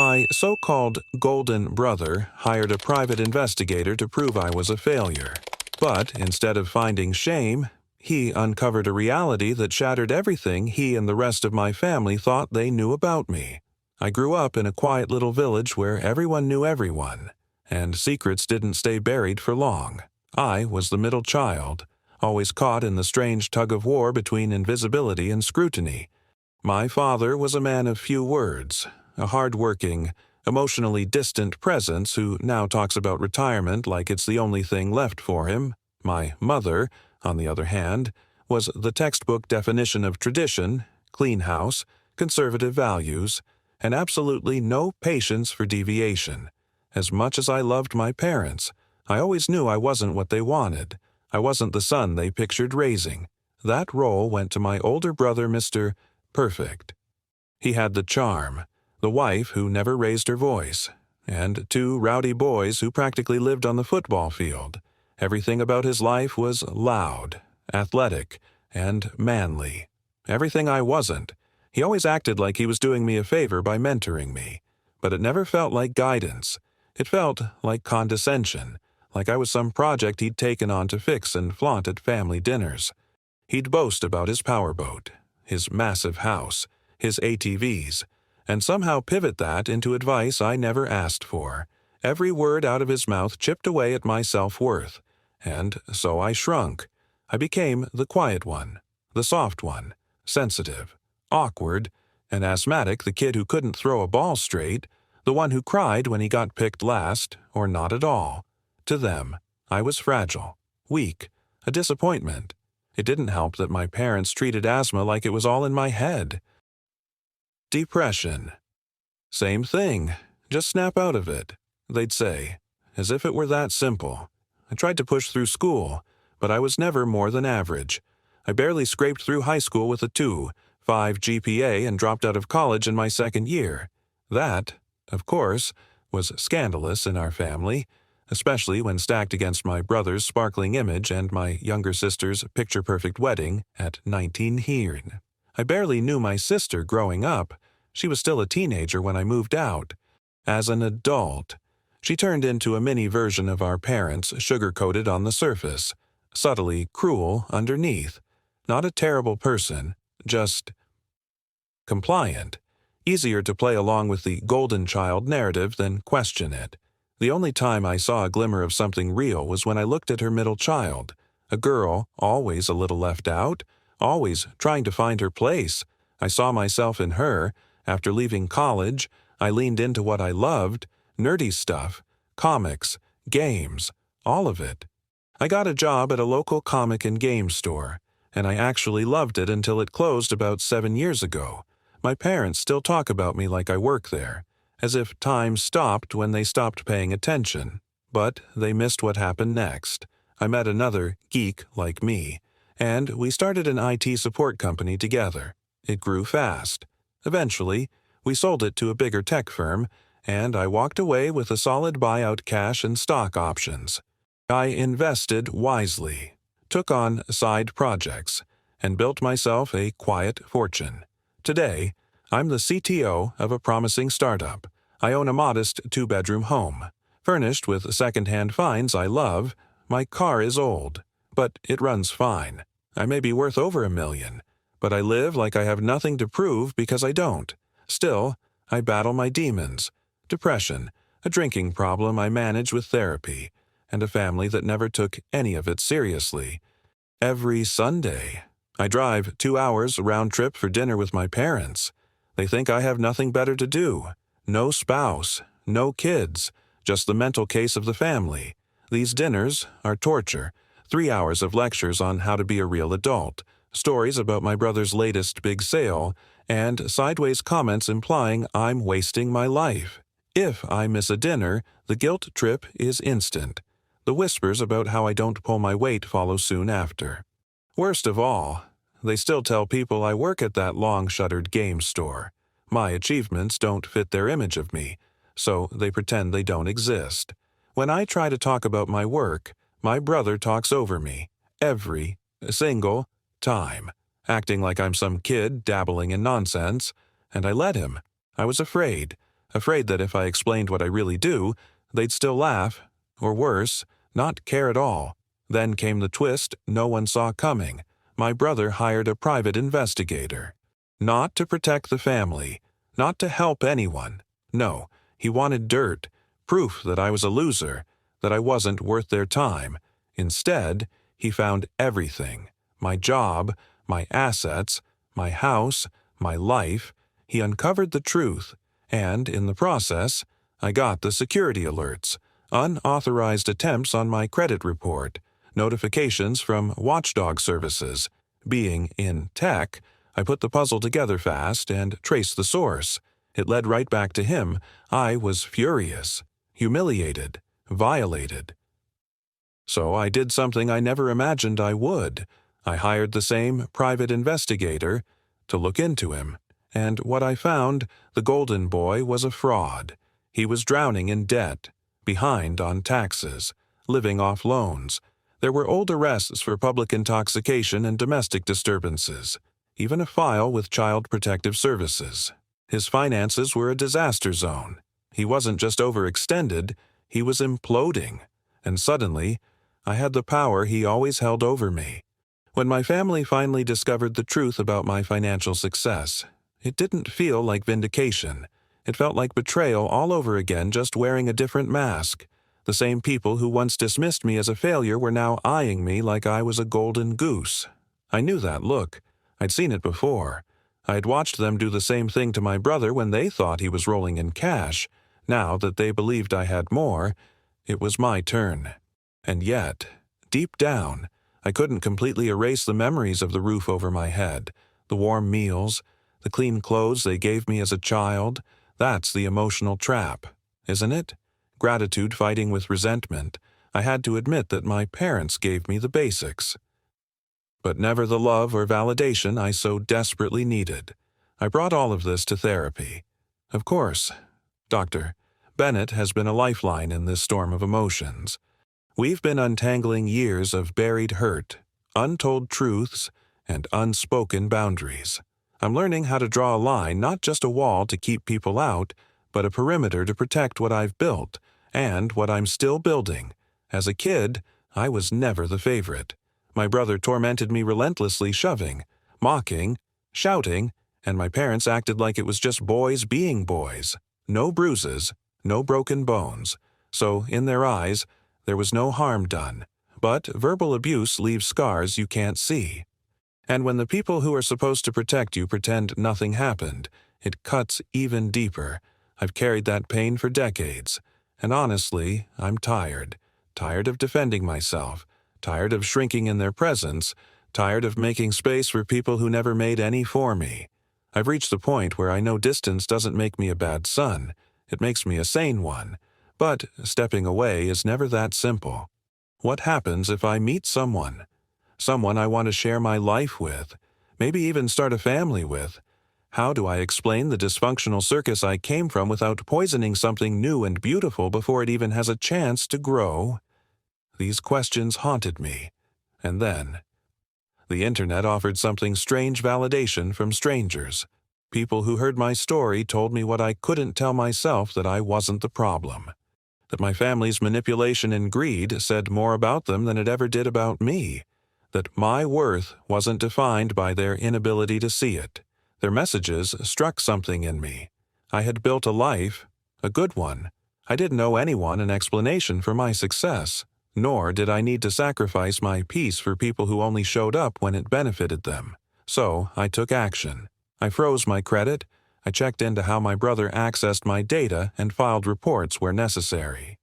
My so-called golden brother hired a private investigator to prove I was a failure. But instead of finding shame, he uncovered a reality that shattered everything he and the rest of my family thought they knew about me. I grew up in a quiet little village where everyone knew everyone, and secrets didn't stay buried for long. I was the middle child, always caught in the strange tug-of-war between invisibility and scrutiny. My father was a man of few words, a hard-working, emotionally distant presence who now talks about retirement like it's the only thing left for him. My mother, on the other hand, was the textbook definition of tradition, clean house, conservative values, and absolutely no patience for deviation. As much as I loved my parents, I always knew I wasn't what they wanted. I wasn't the son they pictured raising. That role went to my older brother, Mr. Perfect. He had the charm, the wife who never raised her voice, and two rowdy boys who practically lived on the football field. Everything about his life was loud, athletic, and manly. Everything I wasn't. He always acted like he was doing me a favor by mentoring me, but it never felt like guidance. It felt like condescension, like I was some project he'd taken on to fix and flaunt at family dinners. He'd boast about his powerboat, his massive house, his ATVs, and somehow pivot that into advice I never asked for. Every word out of his mouth chipped away at my self-worth, and so I shrunk. I became the quiet one, the soft one, sensitive, awkward, and asthmatic, the kid who couldn't throw a ball straight, the one who cried when he got picked last, or not at all. To them, I was fragile, weak, a disappointment. It didn't help that my parents treated asthma like it was all in my head. Depression. Same thing, just snap out of it, they'd say, as if it were that simple. I tried to push through school, but I was never more than average. I barely scraped through high school with a 2.5 GPA and dropped out of college in my second year. That, of course, was scandalous in our family, especially when stacked against my brother's sparkling image and my younger sister's picture-perfect wedding at 19 here. I barely knew my sister growing up. She was still a teenager when I moved out. As an adult, she turned into a mini version of our parents, sugar-coated on the surface, subtly cruel underneath. Not a terrible person, just compliant. Easier to play along with the golden child narrative than question it. The only time I saw a glimmer of something real was when I looked at her middle child, a girl always a little left out, always trying to find her place. I saw myself in her. After leaving college, I leaned into what I loved, nerdy stuff, comics, games, all of it. I got a job at a local comic and game store, and I actually loved it until it closed about 7 years ago. My parents still talk about me like I work there, as if time stopped when they stopped paying attention. But they missed what happened next. I met another geek like me, and we started an IT support company together. It grew fast. Eventually, we sold it to a bigger tech firm, and I walked away with a solid buyout cash and stock options. I invested wisely, took on side projects, and built myself a quiet fortune. Today, I'm the CTO of a promising startup. I own a modest 2-bedroom home, furnished with second-hand finds I love. My car is old, but it runs fine. I may be worth over $1 million, but I live like I have nothing to prove because I don't. Still, I battle my demons, depression, a drinking problem I manage with therapy, and a family that never took any of it seriously. Every Sunday, I drive 2 hours round trip for dinner with my parents. They think I have nothing better to do. No spouse, no kids, just the mental case of the family. These dinners are torture. 3 hours of lectures on how to be a real adult, stories about my brother's latest big sale, and sideways comments implying I'm wasting my life. If I miss a dinner, the guilt trip is instant. The whispers about how I don't pull my weight follow soon after. Worst of all, they still tell people I work at that long-shuttered game store. My achievements don't fit their image of me, so they pretend they don't exist. When I try to talk about my work, my brother talks over me, every single time, acting like I'm some kid dabbling in nonsense, and I let him. I was afraid. afraid that if I explained what I really do, they'd still laugh, or worse, not care at all. Then came the twist no one saw coming. My brother hired a private investigator. Not to protect the family, not to help anyone. No, he wanted dirt, proof that I was a loser, that I wasn't worth their time. Instead, he found everything. My job, my assets, my house, my life. He uncovered the truth, and in the process, I got the security alerts, unauthorized attempts on my credit report, notifications from watchdog services. Being in tech, I put the puzzle together fast and traced the source. It led right back to him. I was furious, humiliated, violated. So I did something I never imagined I would. I hired the same private investigator to look into him. And what I found, the golden boy was a fraud. He was drowning in debt, behind on taxes, living off loans. There were old arrests for public intoxication and domestic disturbances, even a file with Child Protective Services. His finances were a disaster zone. He wasn't just overextended, he was imploding. And suddenly, I had the power he always held over me. When my family finally discovered the truth about my financial success, it didn't feel like vindication. It felt like betrayal all over again, just wearing a different mask. The same people who once dismissed me as a failure were now eyeing me like I was a golden goose. I knew that look. I'd seen it before. I had watched them do the same thing to my brother when they thought he was rolling in cash. Now that they believed I had more, it was my turn. And yet, deep down, I couldn't completely erase the memories of the roof over my head, the warm meals, the clean clothes they gave me as a child. That's the emotional trap, isn't it? Gratitude fighting with resentment. I had to admit that my parents gave me the basics, but never the love or validation I so desperately needed. I brought all of this to therapy. Of course, Dr. Bennett has been a lifeline in this storm of emotions. We've been untangling years of buried hurt, untold truths, and unspoken boundaries. I'm learning how to draw a line, not just a wall to keep people out, but a perimeter to protect what I've built, and what I'm still building. As a kid, I was never the favorite. My brother tormented me relentlessly, shoving, mocking, shouting, and my parents acted like it was just boys being boys. No bruises, no broken bones. So, in their eyes, there was no harm done. But verbal abuse leaves scars you can't see. And when the people who are supposed to protect you pretend nothing happened, it cuts even deeper. I've carried that pain for decades. And honestly, I'm tired. Tired of defending myself. Tired of shrinking in their presence. Tired of making space for people who never made any for me. I've reached the point where I know distance doesn't make me a bad son. It makes me a sane one. But stepping away is never that simple. What happens if I meet someone? Someone I want to share my life with. Maybe even start a family with. How do I explain the dysfunctional circus I came from without poisoning something new and beautiful before it even has a chance to grow? These questions haunted me. And then, the internet offered something strange validation from strangers. People who heard my story told me what I couldn't tell myself, that I wasn't the problem. That my family's manipulation and greed said more about them than it ever did about me. That my worth wasn't defined by their inability to see it. Their messages struck something in me. I had built a life, a good one. I didn't owe anyone an explanation for my success, nor did I need to sacrifice my peace for people who only showed up when it benefited them. So I took action. I froze my credit. I checked into how my brother accessed my data and filed reports where necessary.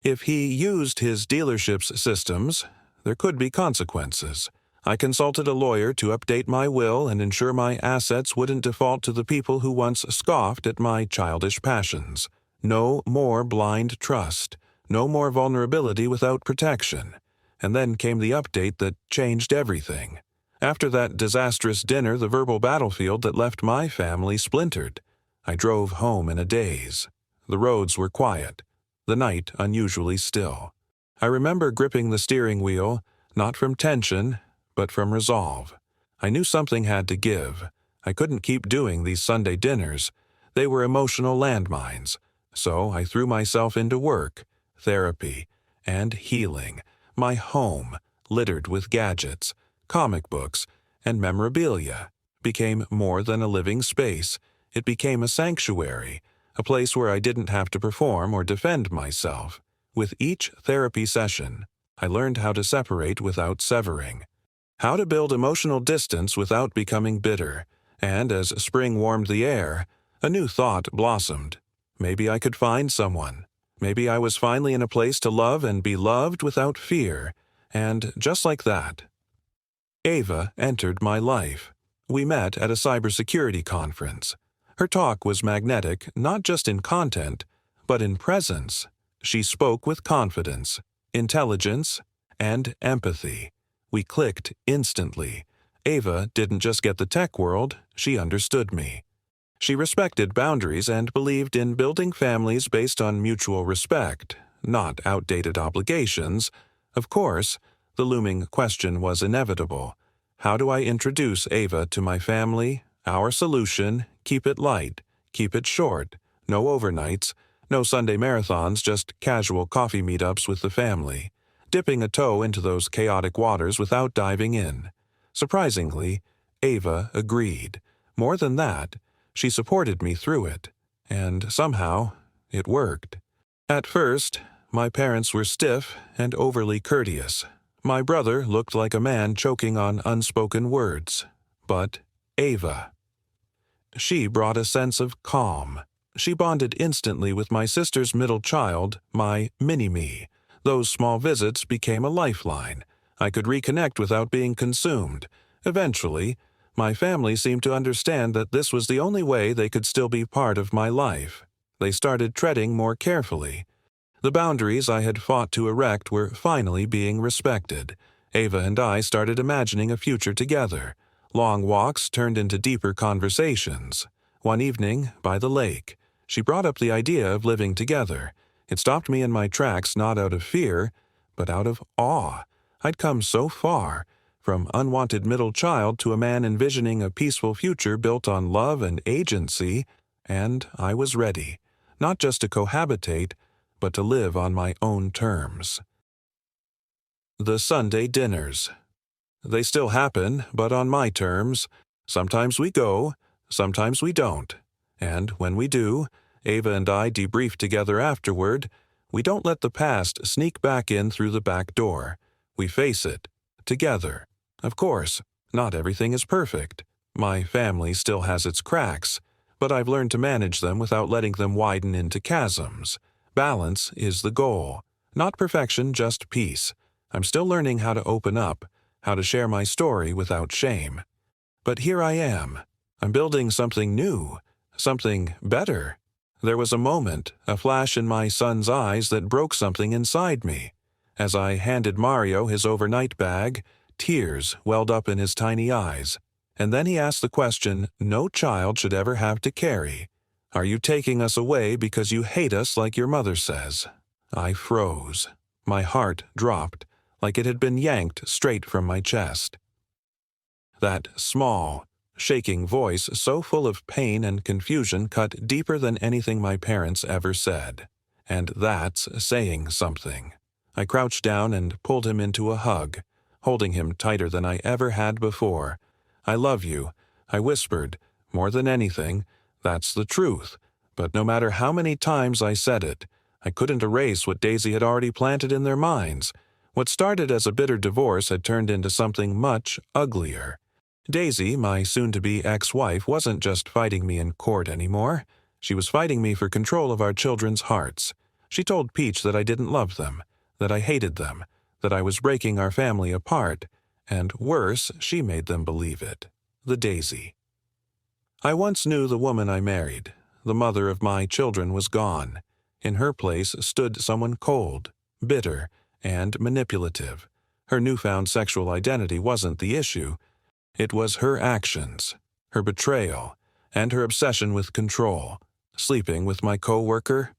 If he used his dealership's systems, there could be consequences. I consulted a lawyer to update my will and ensure my assets wouldn't default to the people who once scoffed at my childish passions. No more blind trust. No more vulnerability without protection. And then came the update that changed everything. After that disastrous dinner, the verbal battlefield that left my family splintered. I drove home in a daze. The roads were quiet. The night unusually still. I remember gripping the steering wheel, not from tension, but from resolve. I knew something had to give. I couldn't keep doing these Sunday dinners. They were emotional landmines, so I threw myself into work, therapy, and healing. My home, littered with gadgets, comic books, and memorabilia, became more than a living space. It became a sanctuary, a place where I didn't have to perform or defend myself. With each therapy session, I learned how to separate without severing, how to build emotional distance without becoming bitter, and as spring warmed the air, a new thought blossomed. Maybe I could find someone. Maybe I was finally in a place to love and be loved without fear. And just like that, Ava entered my life. We met at a cybersecurity conference. Her talk was magnetic, not just in content, but in presence. She spoke with confidence, intelligence, and empathy. We clicked instantly. Ava didn't just get the tech world, she understood me. She respected boundaries and believed in building families based on mutual respect, not outdated obligations. Of course, the looming question was inevitable. How do I introduce Ava to my family? Our solution: keep it light, keep it short, no overnights, no Sunday marathons, just casual coffee meetups with the family, dipping a toe into those chaotic waters without diving in. Surprisingly, Ava agreed. More than that, she supported me through it, and somehow, it worked. At first, my parents were stiff and overly courteous. My brother looked like a man choking on unspoken words. But Ava, she brought a sense of calm. She bonded instantly with my sister's middle child, my mini-me. Those small visits became a lifeline. I could reconnect without being consumed. Eventually, my family seemed to understand that this was the only way they could still be part of my life. They started treading more carefully. The boundaries I had fought to erect were finally being respected. Ava and I started imagining a future together. Long walks turned into deeper conversations. One evening, by the lake, she brought up the idea of living together. It stopped me in my tracks, not out of fear, but out of awe. I'd come so far, from unwanted middle child to a man envisioning a peaceful future built on love and agency, and I was ready, not just to cohabitate, but to live on my own terms. The Sunday dinners. They still happen, but on my terms. Sometimes we go, sometimes we don't. And when we do, Ava and I debrief together afterward. We don't let the past sneak back in through the back door. We face it, together. Of course, not everything is perfect. My family still has its cracks, but I've learned to manage them without letting them widen into chasms. Balance is the goal. Not perfection, just peace. I'm still learning how to open up, how to share my story without shame. But here I am. I'm building something new, something better. There was a moment, a flash in my son's eyes that broke something inside me. As I handed Mario his overnight bag, tears welled up in his tiny eyes. And then he asked the question no child should ever have to carry. Are you taking us away because you hate us like your mother says? I froze. My heart dropped, like it had been yanked straight from my chest. That small, shaking voice, so full of pain and confusion, cut deeper than anything my parents ever said. And that's saying something. I crouched down and pulled him into a hug, holding him tighter than I ever had before. I love you, I whispered. More than anything, that's the truth. But no matter how many times I said it, I couldn't erase what Daisy had already planted in their minds. What started as a bitter divorce had turned into something much uglier. Daisy, my soon-to-be ex-wife, wasn't just fighting me in court anymore. She was fighting me for control of our children's hearts. She told Peach that I didn't love them, that I hated them, that I was breaking our family apart, and worse, she made them believe it. The Daisy. I once knew the woman I married. The mother of my children was gone. In her place stood someone cold, bitter, and manipulative. Her newfound sexual identity wasn't the issue. It was her actions, her betrayal, and her obsession with control. Sleeping with my co-worker?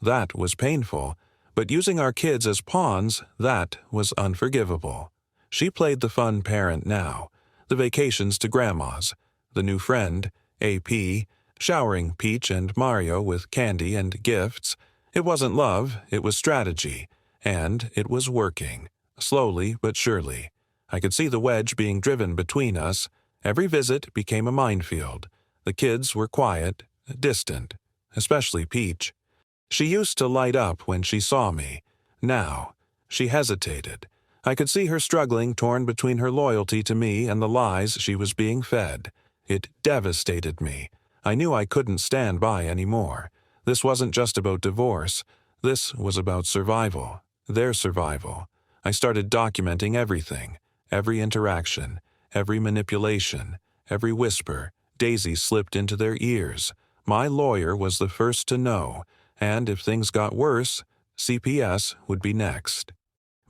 That was painful, but using our kids as pawns, that was unforgivable. She played the fun parent now, the vacations to grandma's, the new friend, AP, showering Peach and Mario with candy and gifts. It wasn't love, it was strategy. And it was working. Slowly but surely. I could see the wedge being driven between us. Every visit became a minefield. The kids were quiet, distant, especially Peach. She used to light up when she saw me. Now, she hesitated. I could see her struggling, torn between her loyalty to me and the lies she was being fed. It devastated me. I knew I couldn't stand by anymore. This wasn't just about divorce. This was about survival. Their survival. I started documenting everything. Every interaction. Every manipulation. Every whisper. Daisy slipped into their ears. My lawyer was the first to know. And if things got worse, CPS would be next.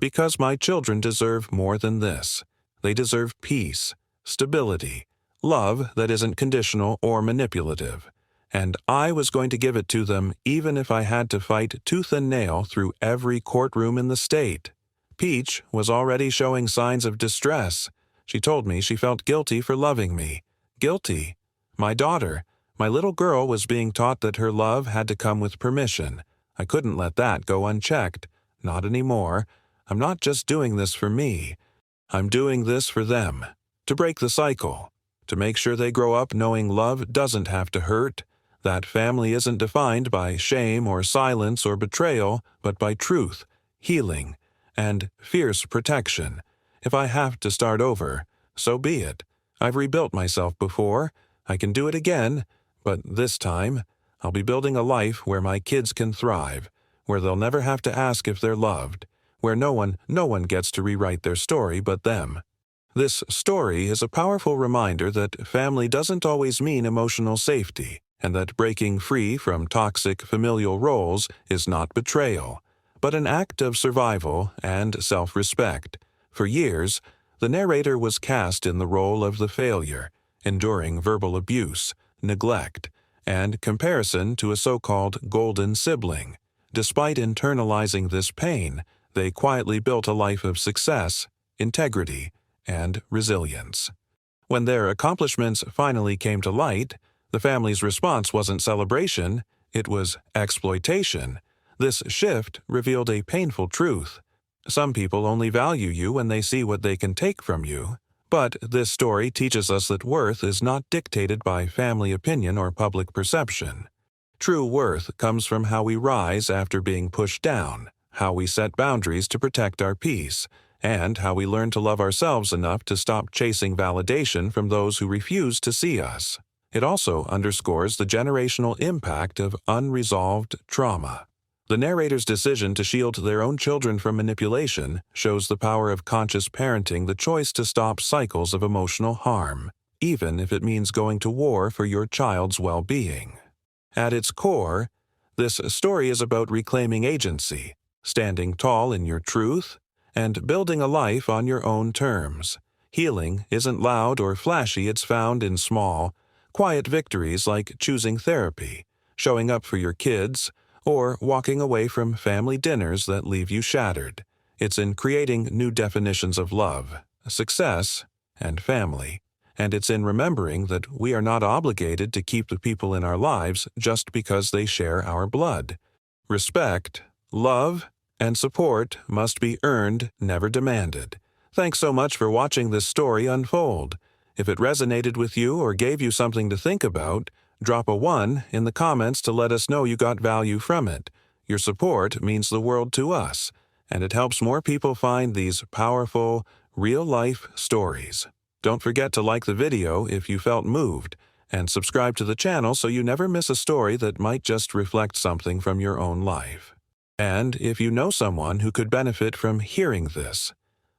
Because my children deserve more than this. They deserve peace, stability, love that isn't conditional or manipulative. And I was going to give it to them even if I had to fight tooth and nail through every courtroom in the state. Peach was already showing signs of distress. She told me she felt guilty for loving me. Guilty. My daughter, my little girl, was being taught that her love had to come with permission. I couldn't let that go unchecked. Not anymore. I'm not just doing this for me. I'm doing this for them. To break the cycle. To make sure they grow up knowing love doesn't have to hurt. That family isn't defined by shame or silence or betrayal, but by truth, healing, and fierce protection. If I have to start over, so be it. I've rebuilt myself before. I can do it again. But this time, I'll be building a life where my kids can thrive, where they'll never have to ask if they're loved, where no one gets to rewrite their story but them. This story is a powerful reminder that family doesn't always mean emotional safety, and that breaking free from toxic familial roles is not betrayal, but an act of survival and self-respect. For years, the narrator was cast in the role of the failure, enduring verbal abuse, neglect, and comparison to a so-called golden sibling. Despite internalizing this pain, they quietly built a life of success, integrity, and resilience. When their accomplishments finally came to light, the family's response wasn't celebration, it was exploitation. This shift revealed a painful truth. Some people only value you when they see what they can take from you. But this story teaches us that worth is not dictated by family opinion or public perception. True worth comes from how we rise after being pushed down, how we set boundaries to protect our peace, and how we learn to love ourselves enough to stop chasing validation from those who refuse to see us. It also underscores the generational impact of unresolved trauma. The narrator's decision to shield their own children from manipulation shows the power of conscious parenting, the choice to stop cycles of emotional harm, even if it means going to war for your child's well-being. At its core, this story is about reclaiming agency, standing tall in your truth, and building a life on your own terms. Healing isn't loud or flashy, it's found in small, quiet victories like choosing therapy, showing up for your kids, or walking away from family dinners that leave you shattered. It's in creating new definitions of love, success, and family. And it's in remembering that we are not obligated to keep the people in our lives just because they share our blood. Respect, love, and support must be earned, never demanded. Thanks so much for watching this story unfold. If it resonated with you or gave you something to think about, drop a 1 in the comments to let us know you got value from it. Your support means the world to us, and it helps more people find these powerful, real-life stories. Don't forget to like the video if you felt moved, and subscribe to the channel so you never miss a story that might just reflect something from your own life. And if you know someone who could benefit from hearing this,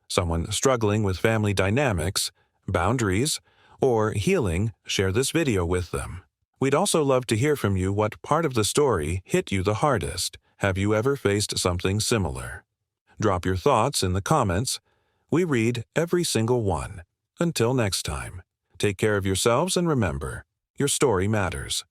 someone struggling with family dynamics, boundaries, or healing, share this video with them. We'd also love to hear from you what part of the story hit you the hardest. Have you ever faced something similar? Drop your thoughts in the comments. We read every single one. Until next time, take care of yourselves and remember, your story matters.